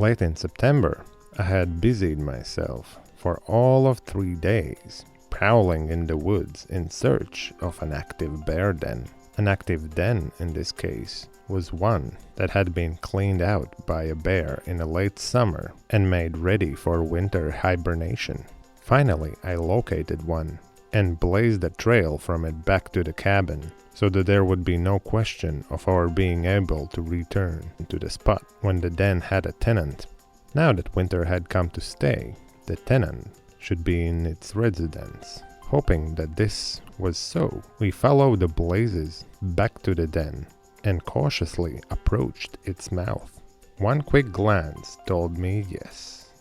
Late in September, I had busied myself for all of 3 days, prowling in the woods in search of an active bear den. An active den, in this case, was one that had been cleaned out by a bear in a late summer and made ready for winter hibernation. Finally, I located one and blazed a trail from it back to the cabin so that there would be no question of our being able to return to the spot when the den had a tenant. Now that winter had come to stay, the tenant should be in its residence. Hoping that this was so, we followed the blazes back to the den and cautiously approached its mouth. One quick glance told me yes.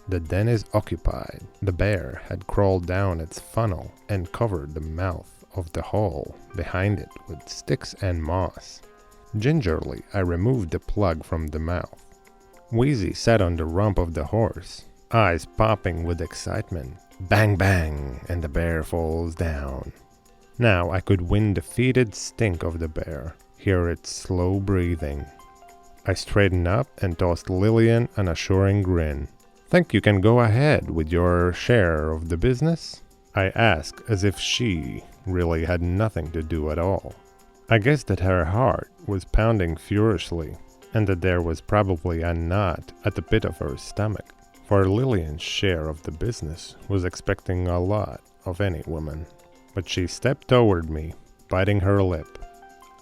The den is occupied. The bear had crawled down its funnel and covered the mouth of the hole behind it with sticks and moss. Gingerly, I removed the plug from the mouth. Wheezy sat on the rump of the horse, eyes popping with excitement. Bang bang, and the bear falls down. Now I could win the fetid stink of the bear, hear its slow breathing. I straightened up and tossed Lillian an assuring grin. "Think you can go ahead with your share of the business?" I asked as if she really had nothing to do at all. I guessed that her heart was pounding furiously and that there was probably a knot at the pit of her stomach. For Lillian's share of the business was expecting a lot of any woman. But she stepped toward me, biting her lip.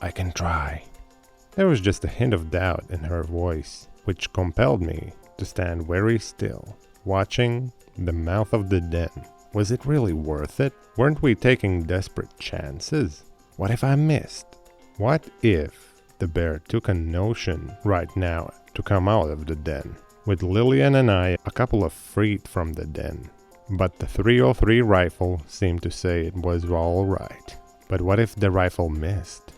"I can try." There was just a hint of doubt in her voice, which compelled me to stand very still, watching the mouth of the den. Was it really worth it? Weren't we taking desperate chances? What if I missed? What if the bear took a notion right now to come out of the den? With Lillian and I a couple of feet from the den. But the 303 rifle seemed to say it was all right. But what if the rifle missed?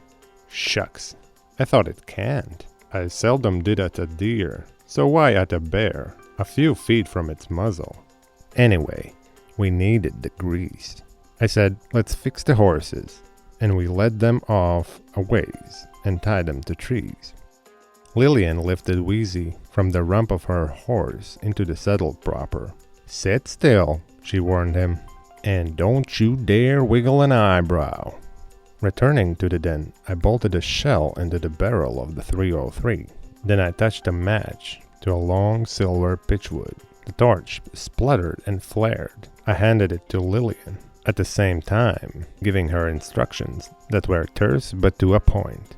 Shucks, I thought it can't. I seldom did at a deer, so why at a bear, a few feet from its muzzle? Anyway, we needed the grease. I said, "Let's fix the horses," and we led them off a ways and tied them to trees. Lillian lifted Wheezy from the rump of her horse into the saddle proper. "Sit still," she warned him, "and don't you dare wiggle an eyebrow." Returning to the den, I bolted a shell into the barrel of the 303. Then I touched a match to a long silver pitchwood. The torch spluttered and flared. I handed it to Lillian, at the same time giving her instructions that were terse but to a point.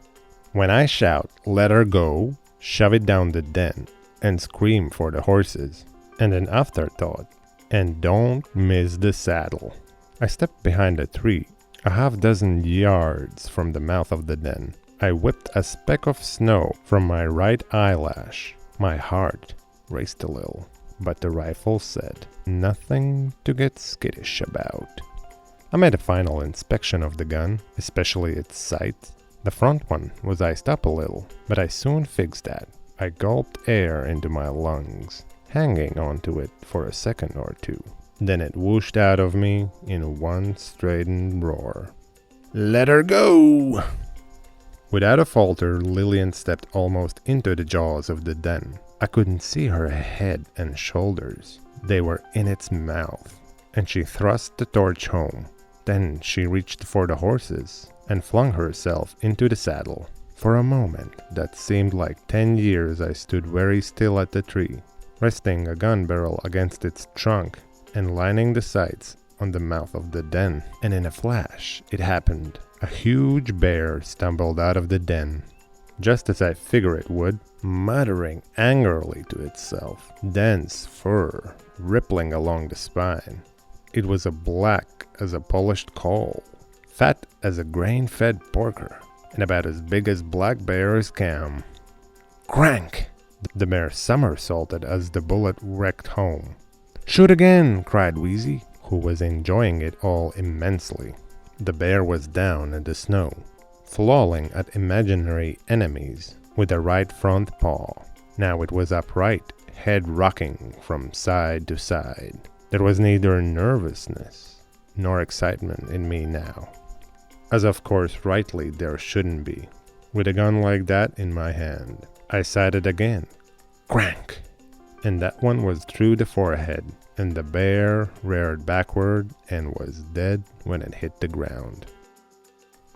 When I shout, "Let her go," shove it down the den and scream for the horses. And an afterthought, and don't miss the saddle. I stepped behind a tree, a half-dozen yards from the mouth of the den. I whipped a speck of snow from my right eyelash. My heart raced a little, but the rifle said, "Nothing to get skittish about." I made a final inspection of the gun, especially its sights. The front one was iced up a little, but I soon fixed that. I gulped air into my lungs, hanging onto it for a second or two. Then it whooshed out of me in one strained roar. "Let her go!" Without a falter, Lillian stepped almost into the jaws of the den. I couldn't see her head and shoulders. They were in its mouth, and she thrust the torch home. Then she reached for the horses and flung herself into the saddle. For a moment that seemed like 10 years I stood very still at the tree, resting a gun barrel against its trunk and lining the sights on the mouth of the den. And in a flash, it happened. A huge bear stumbled out of the den, just as I figured it would, muttering angrily to itself, dense fur rippling along the spine. It was as black as a polished coal, fat as a grain-fed porker, and about as big as black bears can. Crank! The bear somersaulted as the bullet wrecked home. "Shoot again!" cried Wheezy, who was enjoying it all immensely. The bear was down in the snow, flailing at imaginary enemies with the right front paw. Now it was upright, head rocking from side to side. There was neither nervousness nor excitement in me now, as of course rightly there shouldn't be. With a gun like that in my hand, I sighted again. Crank! and that one was through the forehead, and the bear reared backward and was dead when it hit the ground.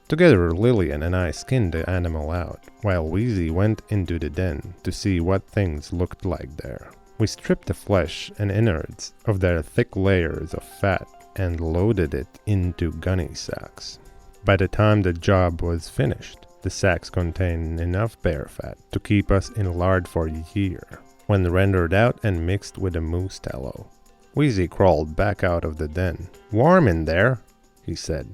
Together, Lillian and I skinned the animal out, while Wheezy went into the den to see what things looked like there. We stripped the flesh and innards of their thick layers of fat and loaded it into gunny sacks. By the time the job was finished, the sacks contained enough bear fat to keep us in lard for a year, when rendered out and mixed with the moose tallow. Wheezy crawled back out of the den. "Warm in there," he said.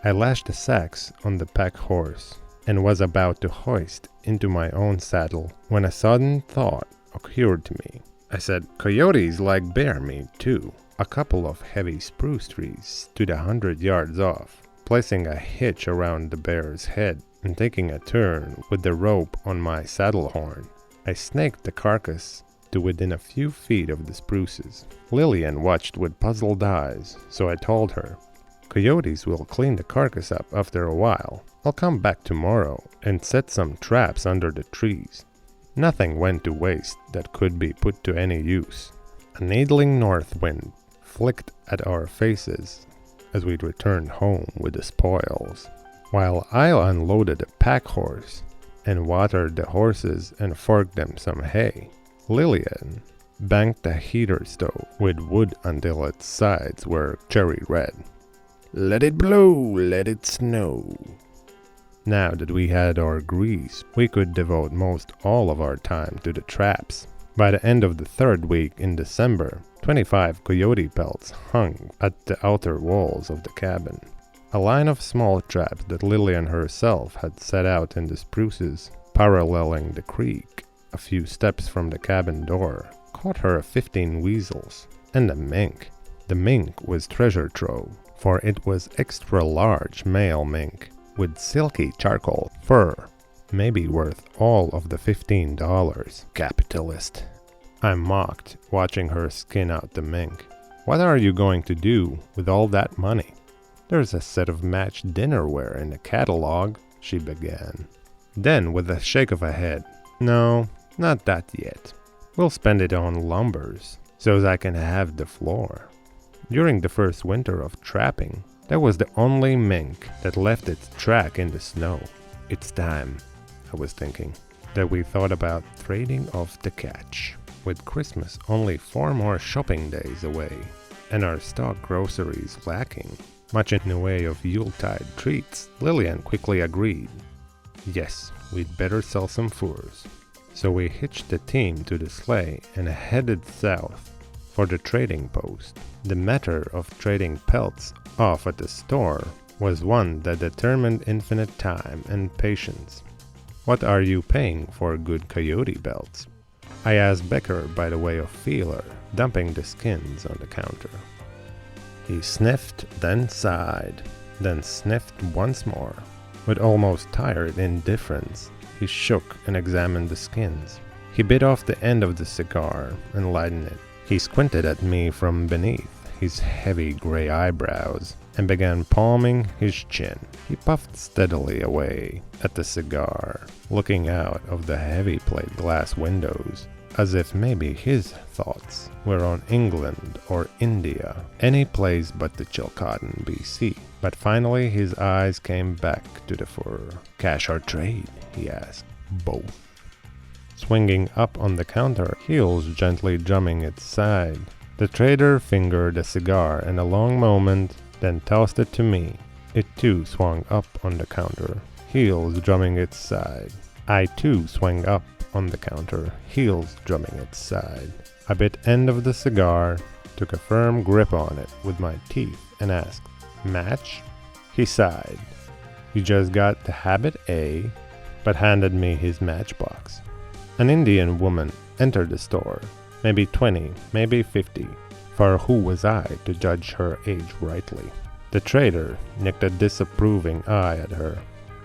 I lashed the sacks on the pack horse and was about to hoist into my own saddle when a sudden thought occurred to me. I said, "Coyotes like bear meat too." A couple of heavy spruce trees stood 100 yards off. Placing a hitch around the bear's head and taking a turn with the rope on my saddle horn, I snaked the carcass to within a few feet of the spruces. Lillian watched with puzzled eyes, so I told her, "Coyotes will clean the carcass up after a while. I'll come back tomorrow and set some traps under the trees." Nothing went to waste that could be put to any use. A needling north wind flicked at our faces as we returned home with the spoils, while I unloaded a pack horse and watered the horses and forked them some hay. Lillian banked the heater stove with wood until its sides were cherry red. "Let it blow, let it snow." Now that we had our grease, we could devote most all of our time to the traps. By the end of the third week in December, 25 coyote pelts hung at the outer walls of the cabin. A line of small traps that Lillian herself had set out in the spruces, paralleling the creek a few steps from the cabin door, caught her 15 weasels and a mink. The mink was treasure trove, for it was extra large male mink with silky charcoal fur, maybe worth all of the $15. Capitalist. I mocked, watching her skin out the mink. "What are you going to do with all that money?" "There's a set of matched dinnerware in the catalog," she began. Then, with a shake of her head, "No, not that yet. We'll spend it on lumbers, so's I can have the floor." During the first winter of trapping, that was the only mink that left its track in the snow. It's time, I was thinking, that we thought about trading off the catch. With Christmas only 4 more shopping days away, and our stock groceries lacking much in the way of Yuletide treats, Lillian quickly agreed. Yes, we'd better sell some furs. So we hitched the team to the sleigh and headed south for the trading post. The matter of trading pelts off at the store was one that determined infinite time and patience. "What are you paying for good coyote pelts?" I asked Becher by the way of feeler, dumping the skins on the counter. He sniffed, then sighed, then sniffed once more. With almost tired indifference, he shook and examined the skins. He bit off the end of the cigar and lighted it. He squinted at me from beneath his heavy gray eyebrows and began palming his chin. He puffed steadily away at the cigar, looking out of the heavy plate glass windows, as if maybe his thoughts were on England or India, any place but the Chilcotin, BC. But finally his eyes came back to the fur. "Cash or trade?" he asked. "Both." Swinging up on the counter, heels gently drumming its side, the trader fingered a cigar in a long moment, then tossed it to me. It too swung up on the counter, heels drumming its side. I too swung up on the counter, heels drumming its side. I bit end of the cigar, took a firm grip on it with my teeth, and asked, "Match?" He sighed. He just got the habit, eh? But handed me his matchbox. An Indian woman entered the store, maybe 20, maybe 50, for who was I to judge her age rightly? The trader nicked a disapproving eye at her.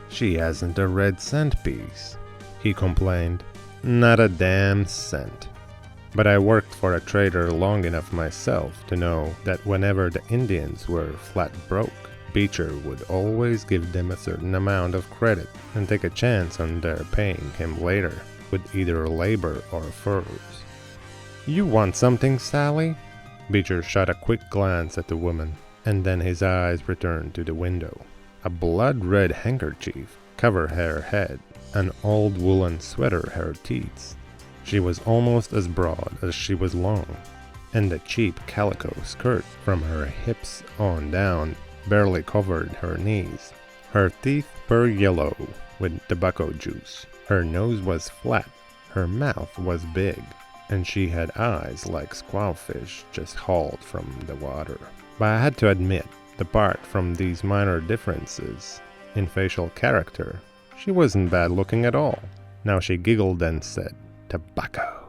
"She hasn't a red cent piece," he complained. "Not a damn cent." But I worked for a trader long enough myself to know that whenever the Indians were flat broke, Becher would always give them a certain amount of credit and take a chance on their paying him later with either labor or furs. "You want something, Sally?" Becher shot a quick glance at the woman, and then his eyes returned to the window. A blood-red handkerchief covered her head, an old woolen sweater her teeth. She was almost as broad as she was long, and the cheap calico skirt from her hips on down barely covered her knees. Her teeth were yellow with tobacco juice. Her nose was flat, her mouth was big, and she had eyes like squawfish just hauled from the water. But I had to admit, apart from these minor differences in facial character, she wasn't bad looking at all. Now she giggled and said, "Tobacco."